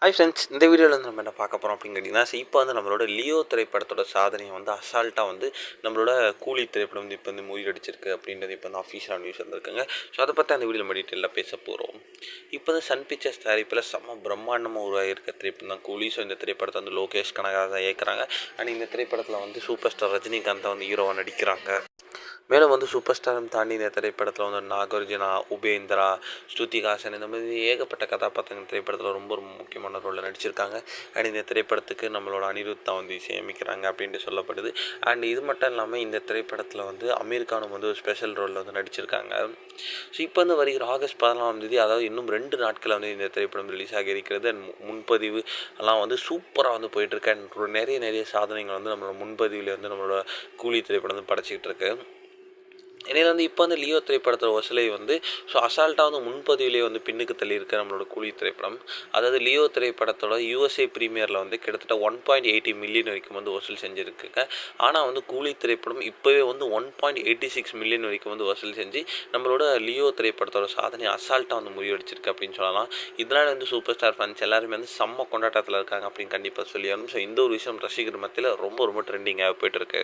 Hi friends, இந்த வீடியோவில் வந்து நம்ம என்ன பார்க்க போகிறோம் அப்படின்னு கேட்டிங்கன்னா, இப்போ வந்து நம்மளோட லியோ திரைப்படத்தோட சாதனையை வந்து அசால்ட்டாக வந்து நம்மளோட கூலி திரைப்படம் வந்து இப்போ வந்து முறியடிச்சிருக்கு அப்படின்றது இப்போ வந்து அஃபீஷியலாக நியூஸ் வந்திருக்குங்க. ஸோ அதை பற்றி அந்த வீடியோ நம்ம டீட்டெயிலாக பேச போகிறோம். இப்போ வந்து சன் பிக்சர்ஸ் தயாரிப்பில் செம்ம பிரம்மாண்டமாக உருவாகியிருக்க திரைப்படம் தான் கூலி. ஸோ இந்த திரைப்படத்தை வந்து லோகேஷ் கனகராஜ் இயக்குறாங்க. அண்ட் இந்த திரைப்படத்தில் வந்து சூப்பர் ஸ்டார் ரஜினிகாந்த் வந்து ஹீரோவாக நடிக்கிறாங்க. மேலும் வந்து சூப்பர் ஸ்டாரும் தாண்டி இந்த திரைப்படத்தில் வந்து நாகார்ஜுனா, உபேந்திரா, ஸ்ருதிஹாசன் இந்த மாதிரி ஏகப்பட்ட கதாபாத்திரங்கள் திரைப்படத்தில் ரொம்ப ரொம்ப முக்கியமான ரோலில் நடிச்சிருக்காங்க. அண்ட் இந்த திரைப்படத்துக்கு நம்மளோட அனிருத் தான் வந்து இசையமைக்கிறாங்க அப்படின்ட்டு சொல்லப்படுது. அண்ட் இது மட்டும் இல்லாமல் இந்த திரைப்படத்தில் வந்து அமீர் கானும் வந்து ஒரு ஸ்பெஷல் ரோலில் வந்து நடிச்சிருக்காங்க. ஸோ இப்போ வந்து வருகிற ஆகஸ்ட் 14 அதாவது இன்னும் 2 நாட்களில் வந்து இந்த திரைப்படம் ரிலீஸ் ஆகி இருக்கிறது. அண்ட் முன்பதிவு எல்லாம் வந்து சூப்பராக வந்து போயிட்டுருக்கு. அண்ட் நிறைய சாதனைகள் வந்து நம்மளோட முன்பதிவில் வந்து நம்மளோட கூலி திரைப்படம் வந்து படைச்சிக்கிட்டு இருக்கு. இடையில வந்து இப்போ வந்து லியோ திரைப்படத்தோட வசூலை வந்து அசால்ட்டாக வந்து முன்பதிவிலே வந்து பின்னுக்கு தள்ளியிருக்க நம்மளோட கூலி திரைப்படம். அதாவது லியோ திரைப்படத்தோட USA ப்ரீமியரில் வந்து கிட்டத்தட்ட 1.80 மில்லியன் வரைக்கும் வந்து வசூல் செஞ்சுருக்குங்க. ஆனால் வந்து கூலி திரைப்படம் இப்போவே வந்து 1.86 மில்லியன் வரைக்கும் வந்து வசூல் செஞ்சு நம்மளோட லியோ திரைப்படத்தோட சாதனை அசால்ட்டாக வந்து முறியடிச்சிருக்கு அப்படின்னு சொல்லலாம். இதனால் வந்து சூப்பர் ஸ்டார் ஃபேன்ஸ் எல்லாருமே வந்து செம்ம கொண்டாட்டத்தில் இருக்காங்க அப்படின்னு கண்டிப்பாக சொல்லியாகணும். ஸோ இந்த ஒரு விஷயம் ரசிகர் மத்தியில் ரொம்ப ரொம்ப ட்ரெண்டிங்காக போய்ட்டு இருக்கு.